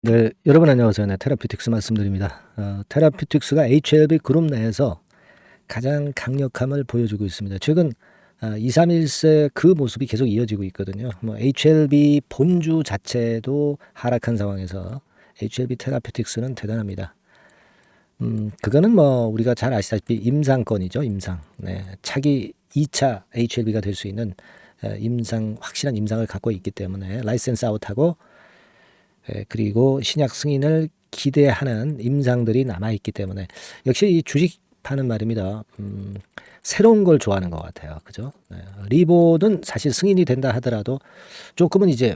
네, 여러분 안녕하세요. 네, 테라피틱스 말씀드립니다. 테라피틱스가 HLB 그룹 내에서 가장 강력함을 보여주고 있습니다. 최근 2, 3일새 그 모습이 계속 이어지고 있거든요. HLB 본주 자체도 하락한 상황에서 HLB 테라피틱스는 대단합니다. 그거는 우리가 잘 아시다시피 임상권이죠, 임상. 네, 차기 2차 HLB가 될 수 있는 확실한 임상을 갖고 있기 때문에 라이센스 아웃하고 그리고 신약 승인을 기대하는 임상들이 남아있기 때문에 역시 이 주식파는 말입니다. 새로운 걸 좋아하는 것 같아요. 그죠? 네. 리보는 사실 승인이 된다 하더라도 조금은 이제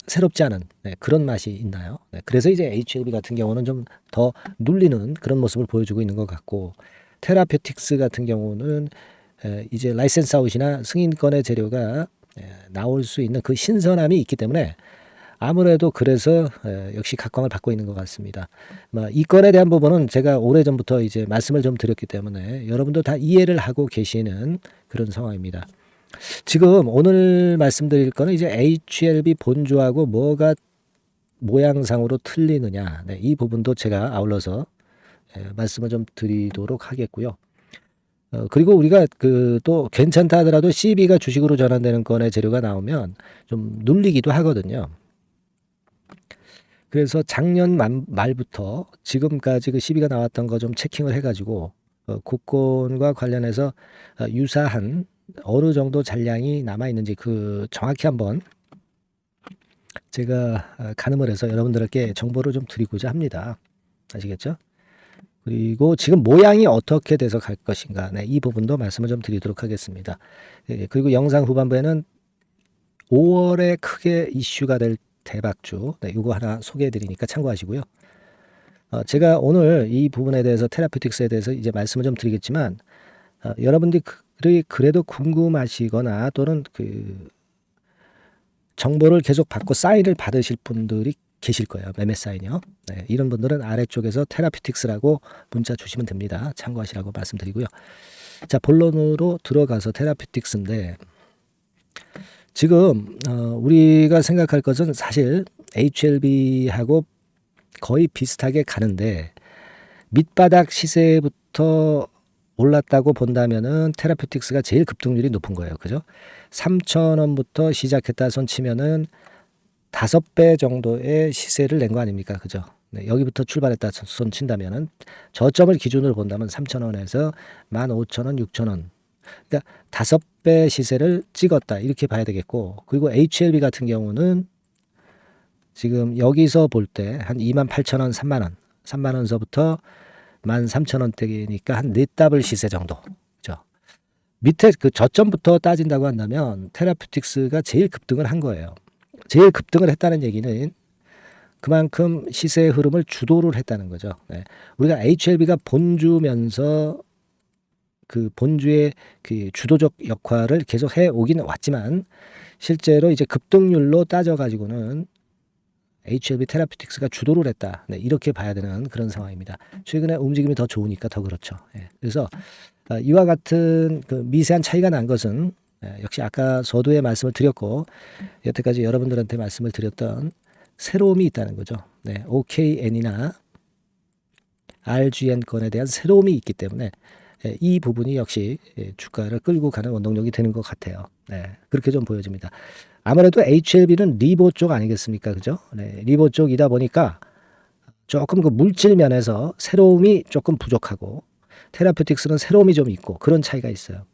새롭지 않은 그런 맛이 있나요? 네. 그래서 이제 HLB 같은 경우는 좀 더 눌리는 그런 모습을 보여주고 있는 것 같고, 테라페틱스 같은 경우는 이제 라이센스 아웃이나 승인권의 재료가 나올 수 있는 그 신선함이 있기 때문에 아무래도 그래서 역시 각광을 받고 있는 것 같습니다. 이 건에 대한 부분은 제가 오래전부터 이제 말씀을 좀 드렸기 때문에 여러분도 다 이해를 하고 계시는 그런 상황입니다. 지금 오늘 말씀드릴 거는 이제 HLB 본주하고 뭐가 모양상으로 틀리느냐, 이 부분도 제가 아울러서 말씀을 좀 드리도록 하겠고요. 그리고 우리가 또 괜찮다 하더라도 CB가 주식으로 전환되는 건의 재료가 나오면 좀 눌리기도 하거든요. 그래서 작년 말부터 지금까지 그 시비가 나왔던 거 좀 체킹을 해가지고 국권과 관련해서 유사한 어느 정도 잔량이 남아 있는지 정확히 한번 제가 가늠을 해서 여러분들께 정보를 좀 드리고자 합니다. 아시겠죠? 그리고 지금 모양이 어떻게 돼서 갈 것인가, 이 부분도 말씀을 좀 드리도록 하겠습니다. 그리고 영상 후반부에는 5월에 크게 이슈가 될 대박주, 이거 하나 소개해 드리니까 참고하시고요. 제가 오늘 이 부분에 대해서 테라피틱스에 대해서 이제 말씀을 좀 드리겠지만, 여러분들이 그래도 궁금하시거나 또는 정보를 계속 받고 사인을 받으실 분들이 계실 거예요. 매매 사인이요. 네, 이런 분들은 아래쪽에서 테라피틱스라고 문자 주시면 됩니다. 참고하시라고 말씀드리고요. 자, 본론으로 들어가서 테라피틱스인데, 지금 우리가 생각할 것은 사실 HLB하고 거의 비슷하게 가는데, 밑바닥 시세부터 올랐다고 본다면은 테라피틱스가 제일 급등률이 높은 거예요. 그죠? 3,000원부터 시작했다 손 치면은 5배 정도의 시세를 낸 거 아닙니까? 그죠? 네, 여기부터 출발했다 손 친다면은 저점을 기준으로 본다면 3,000원에서 15,000원, 6,000원. 그러니까 5배 시세를 찍었다. 이렇게 봐야 되겠고, 그리고 HLB 같은 경우는 지금 여기서 볼 때 한 28,000원, 3만원, 3만원서부터 13,000원대니까 한 4답을 시세 정도. 그죠? 밑에 그 저점부터 따진다고 한다면 테라피틱스가 제일 급등을 한 거예요. 제일 급등을 했다는 얘기는 그만큼 시세의 흐름을 주도를 했다는 거죠. 네. 우리가 HLB가 본주면서 그 본주의 그 주도적 역할을 계속 해 오긴 왔지만, 실제로 이제 급등률로 따져가지고는 HLB 테라피틱스가 주도를 했다. 네, 이렇게 봐야 되는 그런 상황입니다. 최근에 움직임이 더 좋으니까 더 그렇죠. 그래서 이와 같은 그 미세한 차이가 난 것은 역시 아까 서두에 말씀을 드렸고 여태까지 여러분들한테 말씀을 드렸던 새로움이 있다는 거죠. 네, OKN이나 RGN 건에 대한 새로움이 있기 때문에 이 부분이 역시 주가를 끌고 가는 원동력이 되는 것 같아요. 네, 그렇게 좀 보여집니다. 아무래도 HLB는 리보 쪽 아니겠습니까? 그죠? 네, 리보 쪽이다 보니까 조금 그 물질 면에서 새로움이 조금 부족하고, 테라피틱스는 새로움이 좀 있고 그런 차이가 있어요.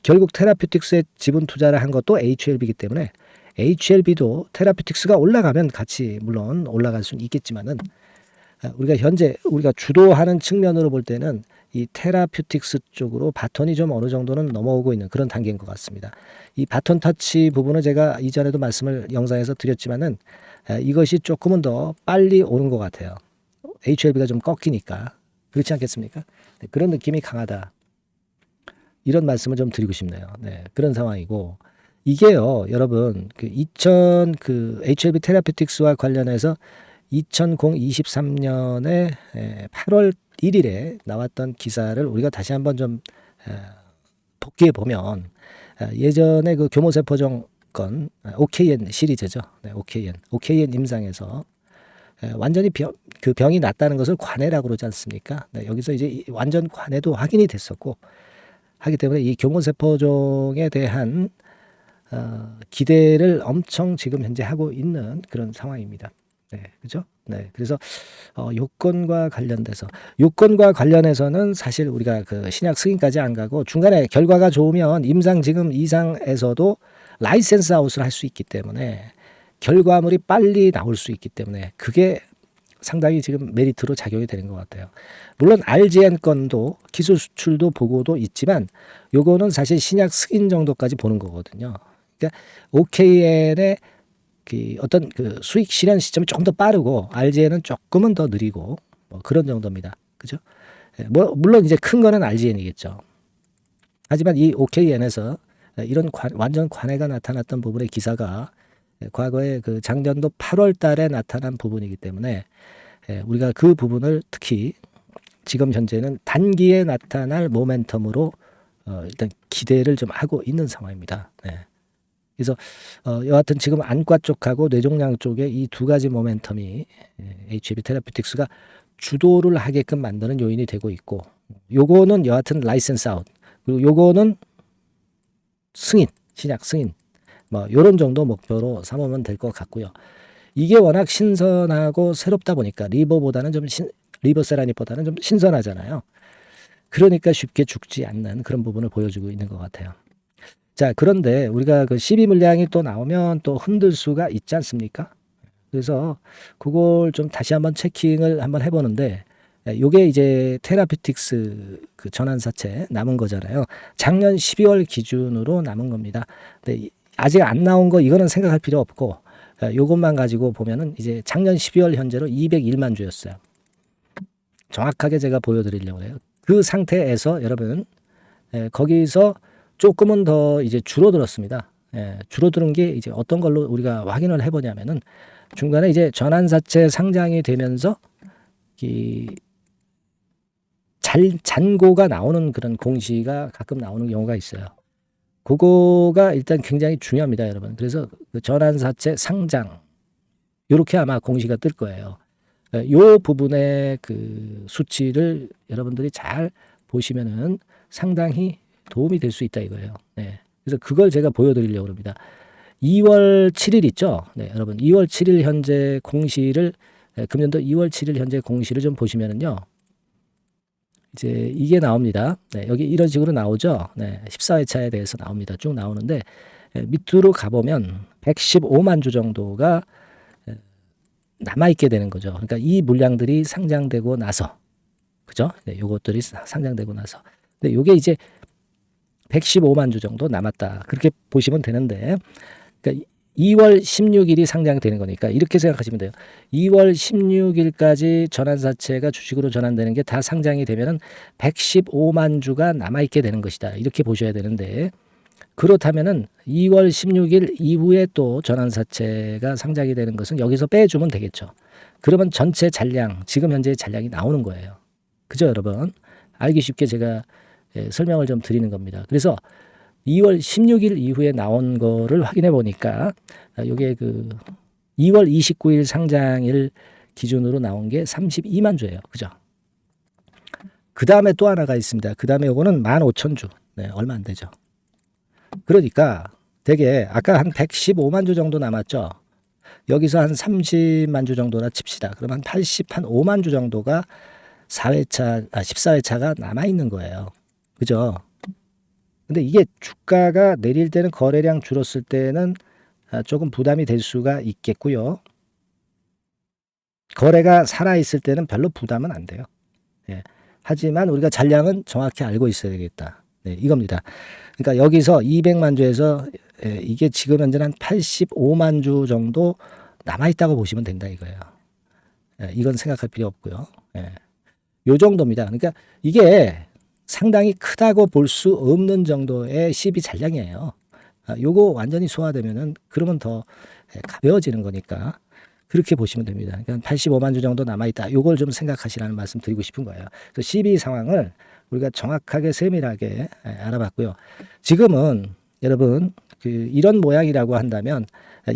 결국 테라피틱스에 지분 투자를 한 것도 HLB이기 때문에 HLB도 테라피틱스가 올라가면 같이 물론 올라갈 수는 있겠지만은, 우리가 주도하는 측면으로 볼 때는 이 테라피틱스 쪽으로 바톤이 좀 어느 정도는 넘어오고 있는 그런 단계인 것 같습니다. 이 바톤 터치 부분은 제가 이전에도 말씀을 영상에서 드렸지만은 이것이 조금은 더 빨리 오는 것 같아요. HLB가 좀 꺾이니까. 그렇지 않겠습니까? 네, 그런 느낌이 강하다. 이런 말씀을 좀 드리고 싶네요. 네, 그런 상황이고, 이게요, 여러분, HLB 테라피틱스와 관련해서 2023년에 8월 1일에 나왔던 기사를 우리가 다시 한번 좀 복귀해 보면, 예전에 그 교모세포종 건 OKN 시리즈죠. 네, OKN 임상에서 완전히 그 병이 낫다는 것을 관해라고 그러지 않습니까? 네, 여기서 이제 완전 관해도 확인이 됐었고 하기 때문에 이 교모세포종에 대한 기대를 엄청 지금 현재 하고 있는 그런 상황입니다. 네, 그죠? 네, 그래서 요건과 관련해서는 사실 우리가 그 신약 승인까지 안 가고 중간에 결과가 좋으면 임상 지금 이상에서도 라이센스 아웃을 할 수 있기 때문에 결과물이 빨리 나올 수 있기 때문에 그게 상당히 지금 메리트로 작용이 되는 것 같아요. 물론 RGN 건도 기술 수출도 보고도 있지만 요거는 사실 신약 승인 정도까지 보는 거거든요. 그러니까 OKN의 그 어떤 그 수익 실현 시점이 조금 더 빠르고 RGN은 조금은 더 느리고 뭐 그런 정도입니다. 그죠? 뭐 물론 이제 큰 거는 RGN이겠죠. 하지만 이 OKN에서 이런 완전 관해가 나타났던 부분의 기사가 과거에 그 작년도 8월 달에 나타난 부분이기 때문에 우리가 그 부분을 특히 지금 현재는 단기에 나타날 모멘텀으로 일단 기대를 좀 하고 있는 상황입니다. 네. 그래서 여하튼 지금 안과 쪽하고 뇌종양 쪽에 이 두 가지 모멘텀이 HAB 테라피틱스가 주도를 하게끔 만드는 요인이 되고 있고 요거는 여하튼 라이센스 아웃 그리고 요거는 승인, 신약 승인 뭐 요런 정도 목표로 삼으면 될 것 같고요. 이게 워낙 신선하고 새롭다 보니까 리버세라닙보다는 좀 신선하잖아요. 그러니까 쉽게 죽지 않는 그런 부분을 보여주고 있는 것 같아요. 자, 그런데 우리가 그 12 물량이 또 나오면 또 흔들 수가 있지 않습니까? 그래서 그걸 좀 다시 한번 체킹을 한번 해보는데 요게 이제 테라피틱스 그 전환사채 남은 거잖아요. 작년 12월 기준으로 남은 겁니다. 근데 아직 안 나온 거 이거는 생각할 필요 없고 요것만 가지고 보면은 이제 작년 12월 현재로 201만 주였어요. 정확하게 제가 보여드리려고 해요. 그 상태에서 여러분 거기서 조금은 더 이제 줄어들었습니다. 줄어드는 게 이제 어떤 걸로 우리가 확인을 해보냐면은 중간에 이제 전환사채 상장이 되면서 이 잔고가 나오는 그런 공시가 가끔 나오는 경우가 있어요. 그거가 일단 굉장히 중요합니다, 여러분. 그래서 그 전환사채 상장 이렇게 아마 공시가 뜰 거예요. 요 부분의 그 수치를 여러분들이 잘 보시면은 상당히 도움이 될 수 있다 이거예요. 네. 그래서 그걸 제가 보여드리려고 합니다. 2월 7일 있죠? 네, 여러분 2월 7일 현재 공시를 금년도 2월 7일 현재 공시를 좀 보시면은요. 이제 이게 나옵니다. 네, 여기 이런 식으로 나오죠. 네, 14회차에 대해서 나옵니다. 쭉 나오는데 밑으로 가보면 115만 주 정도가 남아있게 되는 거죠. 그러니까 이 물량들이 상장되고 나서, 그죠? 네, 요것들이 상장되고 나서. 근데 요게 이제 115만 주 정도 남았다. 그렇게 보시면 되는데, 그러니까 2월 16일이 상장되는 거니까 이렇게 생각하시면 돼요. 2월 16일까지 전환사채가 주식으로 전환되는 게 다 상장이 되면은 115만 주가 남아있게 되는 것이다. 이렇게 보셔야 되는데, 그렇다면은 2월 16일 이후에 또 전환사채가 상장이 되는 것은 여기서 빼주면 되겠죠. 그러면 전체 잔량, 지금 현재의 잔량이 나오는 거예요. 그죠, 여러분? 알기 쉽게 제가 설명을 좀 드리는 겁니다. 그래서 2월 16일 이후에 나온 거를 확인해 보니까 이게 그 2월 29일 상장일 기준으로 나온 게 32만 주예요. 그죠? 그 다음에 또 하나가 있습니다. 그 다음에 요거는 15,000주. 네, 얼마 안 되죠. 그러니까 되게 아까 한 115만 주 정도 남았죠. 여기서 한 30만 주 정도나 칩시다. 그러면 한 85만 주 정도가 14회차가 남아있는 거예요. 그죠? 근데 이게 주가가 내릴 때는 거래량 줄었을 때는 조금 부담이 될 수가 있겠고요. 거래가 살아있을 때는 별로 부담은 안 돼요. 예. 하지만 우리가 잔량은 정확히 알고 있어야 되겠다. 네, 이겁니다. 그러니까 여기서 200만 주에서 이게 지금 현재는 한 85만 주 정도 남아있다고 보시면 된다 이거예요. 이건 생각할 필요 없고요. 요 정도입니다. 그러니까 이게 상당히 크다고 볼 수 없는 정도의 12 잔량이에요. 요거 완전히 소화되면은 그러면 더 가벼워지는 거니까 그렇게 보시면 됩니다. 그러니까 85만 주 정도 남아있다. 요걸 좀 생각하시라는 말씀 드리고 싶은 거예요. 그래서 12 상황을 우리가 정확하게 세밀하게 알아봤고요. 지금은 여러분 그 이런 모양이라고 한다면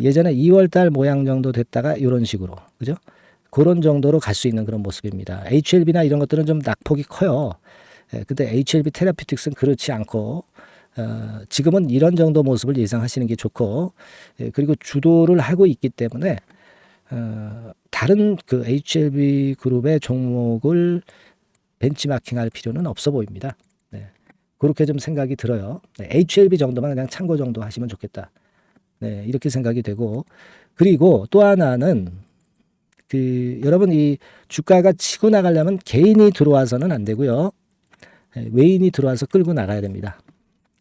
예전에 2월 달 모양 정도 됐다가 이런 식으로 그죠? 그런 정도로 갈 수 있는 그런 모습입니다. HLB나 이런 것들은 좀 낙폭이 커요. 근데 HLB 테라피틱스는 그렇지 않고 지금은 이런 정도 모습을 예상하시는 게 좋고, 그리고 주도를 하고 있기 때문에 다른 그 HLB 그룹의 종목을 벤치마킹할 필요는 없어 보입니다. 네. 그렇게 좀 생각이 들어요. 네. HLB 정도만 그냥 참고 정도 하시면 좋겠다. 네, 이렇게 생각이 되고, 그리고 또 하나는 여러분 이 주가가 치고 나가려면 개인이 들어와서는 안 되고요. 외인이 들어와서 끌고 나가야 됩니다.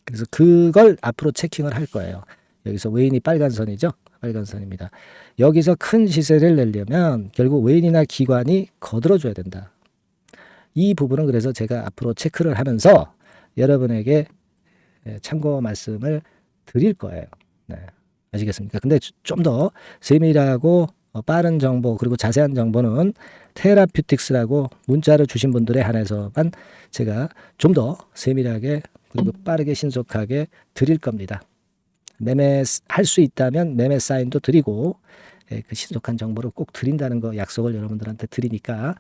그래서 그걸 앞으로 체킹을 할 거예요. 여기서 외인이 빨간 선이죠. 빨간 선입니다. 여기서 큰 시세를 내려면 결국 외인이나 기관이 거들어줘야 된다. 이 부분은 그래서 제가 앞으로 체크를 하면서 여러분에게 참고 말씀을 드릴 거예요. 네. 아시겠습니까? 근데 좀 더 세밀하고 빠른 정보 그리고 자세한 정보는 테라퓨틱스라고 문자를 주신 분들에 한해서만 제가 좀 더 세밀하게 그리고 빠르게 신속하게 드릴 겁니다. 매매할 수 있다면 매매 사인도 드리고 그 신속한 정보를 꼭 드린다는 거 약속을 여러분들한테 드리니까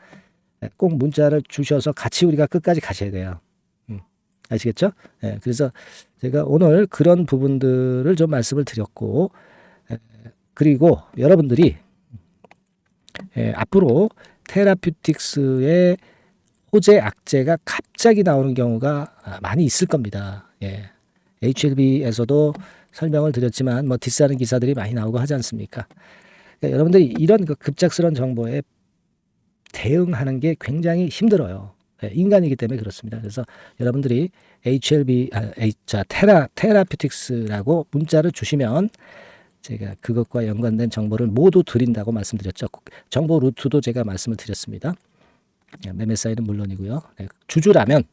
꼭 문자를 주셔서 같이 우리가 끝까지 가셔야 돼요. 아시겠죠? 그래서 제가 오늘 그런 부분들을 좀 말씀을 드렸고, 그리고 여러분들이 앞으로 테라퓨틱스의 호재 악재가 갑자기 나오는 경우가 많이 있을 겁니다. HLB에서도 설명을 드렸지만 뭐 뒷사는 기사들이 많이 나오고 하지 않습니까? 그러니까 여러분들이 이런 그 급작스러운 정보에 대응하는 게 굉장히 힘들어요. 인간이기 때문에 그렇습니다. 그래서 여러분들이 테라퓨틱스라고 문자를 주시면 제가 그것과 연관된 정보를 모두 드린다고 말씀드렸죠. 정보 루트도 제가 말씀을 드렸습니다. 매매 사인은 물론이고요. 주주라면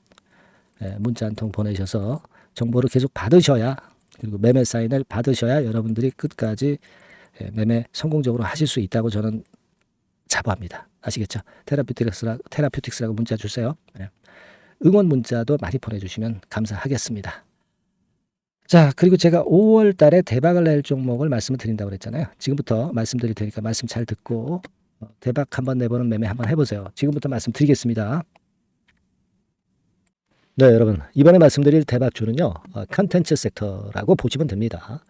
문자 한 통 보내셔서 정보를 계속 받으셔야, 그리고 매매 사인을 받으셔야 여러분들이 끝까지 매매 성공적으로 하실 수 있다고 저는 자부합니다. 아시겠죠? 테라퓨틱스라고 문자 주세요. 응원 문자도 많이 보내주시면 감사하겠습니다. 자, 그리고 제가 5월 달에 대박을 낼 종목을 말씀을 드린다고 그랬잖아요. 지금부터 말씀드릴 테니까 말씀 잘 듣고 대박 한번 내보는 매매 한번 해보세요. 지금부터 말씀드리겠습니다. 네, 여러분. 이번에 말씀드릴 대박주는요. 컨텐츠 섹터라고 보시면 됩니다.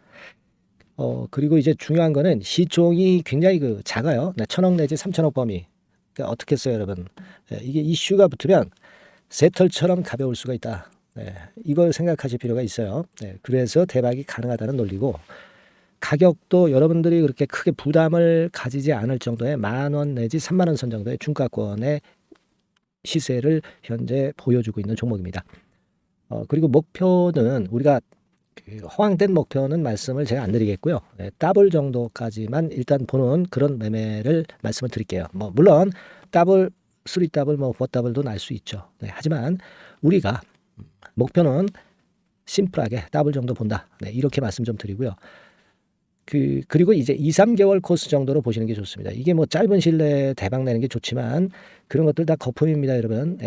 그리고 이제 중요한 거는 시총이 굉장히 작아요. 1,000억 내지 3,000억 범위. 그러니까 어떻게 했어요, 여러분? 이게 이슈가 붙으면 새털처럼 가벼울 수가 있다. 이걸 생각하실 필요가 있어요. 그래서 대박이 가능하다는 논리고, 가격도 여러분들이 그렇게 크게 부담을 가지지 않을 정도의 10,000원 내지 30,000원 선 정도의 중가권의 시세를 현재 보여주고 있는 종목입니다. 그리고 목표는 우리가 허황된 목표는 말씀을 제가 안 드리겠고요. 더블 정도까지만 일단 보는 그런 매매를 말씀을 드릴게요. 뭐 물론 더블, 3더블, 뭐 4더블도 날 수 있죠. 하지만 우리가 목표는 심플하게 더블 정도 본다. 이렇게 말씀 좀 드리고요. 그리고 이제 2, 3개월 코스 정도로 보시는 게 좋습니다. 이게 뭐 짧은 시일 내에 대박 내는 게 좋지만 그런 것들 다 거품입니다, 여러분.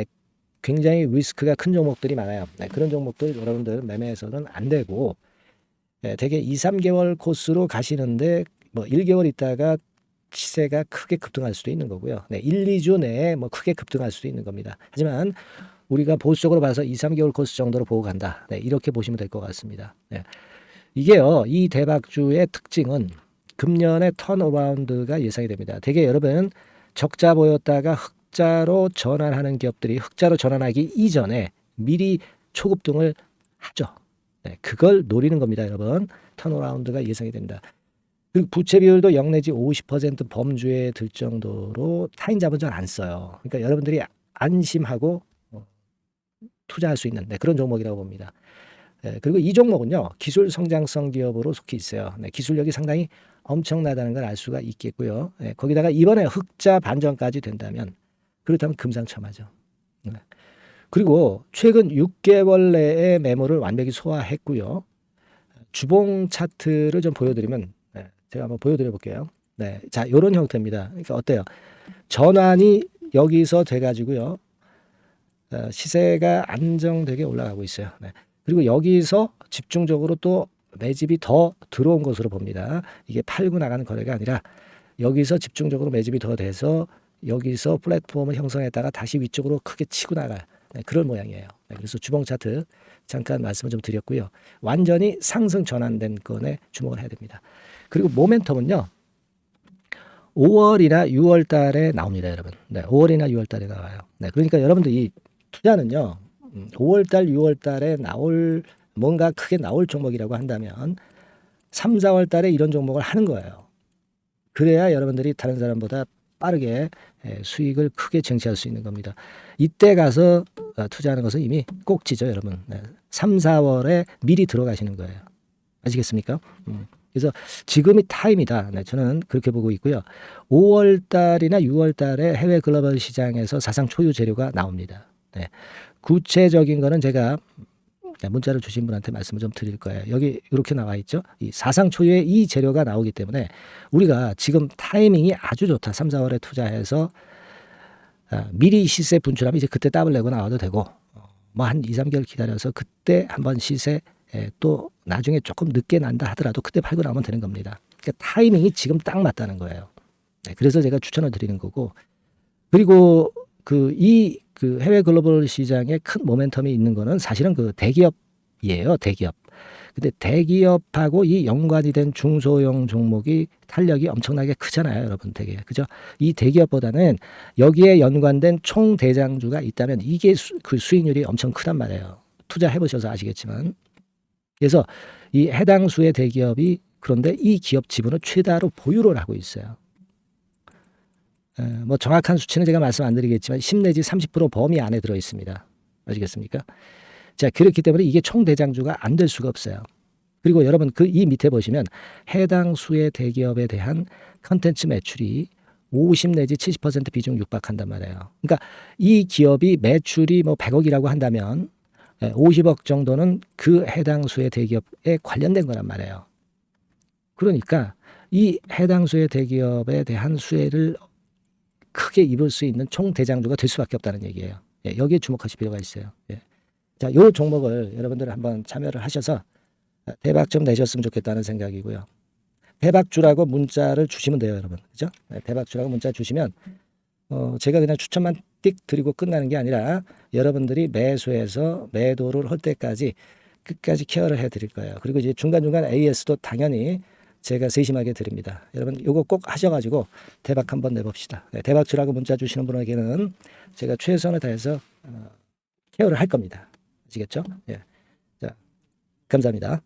굉장히 리스크가 큰 종목들이 많아요. 그런 종목들 여러분들 매매해서는 안 되고, 대개 2, 3개월 코스로 가시는데 뭐 1개월 있다가 시세가 크게 급등할 수도 있는 거고요. 1, 2주 내에 뭐 크게 급등할 수도 있는 겁니다. 하지만 우리가 보수적으로 봐서 2, 3개월 코스 정도로 보고 간다. 이렇게 보시면 될 것 같습니다. 이게요, 이 대박주의 특징은 금년에 턴어라운드가 예상이 됩니다. 대개 여러분 적자 보였다가 흑자로 전환하는 기업들이 흑자로 전환하기 이전에 미리 초급등을 하죠. 그걸 노리는 겁니다, 여러분. 턴어라운드가 예상이 됩니다. 그리고 부채 비율도 0 내지 50% 범주에 들 정도로 타인 자본 잘 안 써요. 그러니까 여러분들이 안심하고 투자할 수 있는 그런 종목이라고 봅니다. 그리고 이 종목은요, 기술 성장성 기업으로 속해 있어요. 기술력이 상당히 엄청나다는 걸 알 수가 있겠고요. 거기다가 이번에 흑자 반전까지 된다면, 그렇다면 금상첨화죠. 그리고 최근 6개월 내에 매물을 완벽히 소화했고요. 주봉 차트를 좀 보여드리면, 제가 한번 보여드려 볼게요. 자, 이런 형태입니다. 그러니까 어때요? 전환이 여기서 돼가지고요, 시세가 안정되게 올라가고 있어요. 그리고 여기서 집중적으로 또 매집이 더 들어온 것으로 봅니다. 이게 팔고 나가는 거래가 아니라 여기서 집중적으로 매집이 더 돼서 여기서 플랫폼을 형성했다가 다시 위쪽으로 크게 치고 나갈 그런 모양이에요. 그래서 주봉 차트 잠깐 말씀을 좀 드렸고요. 완전히 상승 전환된 건에 주목을 해야 됩니다. 그리고 모멘텀은요. 5월이나 6월 달에 나옵니다, 여러분. 5월이나 6월 달에 나와요. 그러니까 여러분들 이 투자는요. 5월 달, 6월 달에 뭔가 크게 나올 종목이라고 한다면 3, 4월 달에 이런 종목을 하는 거예요. 그래야 여러분들이 다른 사람보다 빠르게 수익을 크게 쟁취할 수 있는 겁니다. 이때 가서 투자하는 것은 이미 꼭지죠, 여러분. 3, 4월에 미리 들어가시는 거예요. 아시겠습니까? 그래서 지금이 타임이다. 저는 그렇게 보고 있고요. 5월 달이나 6월 달에 해외 글로벌 시장에서 사상 초유 재료가 나옵니다. 구체적인 거는 제가 문자를 주신 분한테 말씀을 좀 드릴 거예요. 여기 이렇게 나와 있죠. 이 사상 초유의 이 재료가 나오기 때문에 우리가 지금 타이밍이 아주 좋다. 3, 4월에 투자해서 미리 시세 분출하면 이제 그때 더블 내고 나와도 되고 뭐 한 2, 3개월 기다려서 그때 한번 시세 또 나중에 조금 늦게 난다 하더라도 그때 팔고 나오면 되는 겁니다. 그러니까 타이밍이 지금 딱 맞다는 거예요. 그래서 제가 추천을 드리는 거고 그리고 그 해외 글로벌 시장에 큰 모멘텀이 있는 거는 사실은 그 대기업이에요. 대기업. 근데 대기업하고 이 연관이 된 중소형 종목이 탄력이 엄청나게 크잖아요, 여러분. 되게. 그죠? 이 대기업보다는 여기에 연관된 총 대장주가 있다면 이게 그 수익률이 엄청 크단 말이에요. 투자해 보셔서 아시겠지만. 그래서 이 해당 수의 대기업이 그런데 이 기업 지분을 최다로 보유를 하고 있어요. 뭐 정확한 수치는 제가 말씀 안 드리겠지만 10 내지 30% 범위 안에 들어 있습니다. 아시겠습니까? 자, 그렇기 때문에 이게 총 대장주가 안 될 수가 없어요. 그리고 여러분 이 밑에 보시면 해당 수의 대기업에 대한 컨텐츠 매출이 50 내지 70% 비중 육박한단 말이에요. 그러니까 이 기업이 매출이 뭐 100억이라고 한다면 50억 정도는 그 해당 수의 대기업에 관련된 거란 말이에요. 그러니까 이 해당 수의 대기업에 대한 수혜를 크게 입을 수 있는 총 대장주가 될 수밖에 없다는 얘기예요. 여기에 주목하실 필요가 있어요. 자, 이 종목을 여러분들 한번 참여를 하셔서 대박 좀 내셨으면 좋겠다는 생각이고요. 대박주라고 문자를 주시면 돼요, 여러분. 그죠? 대박주라고 문자 주시면 제가 그냥 추천만 띡 드리고 끝나는 게 아니라 여러분들이 매수해서 매도를 할 때까지 끝까지 케어를 해드릴 거예요. 그리고 이제 중간중간 AS도 당연히 제가 세심하게 드립니다. 여러분 이거 꼭 하셔가지고 대박 한번 내봅시다. 대박주라고 문자 주시는 분에게는 제가 최선을 다해서 케어를 할 겁니다. 아시겠죠? 자, 감사합니다.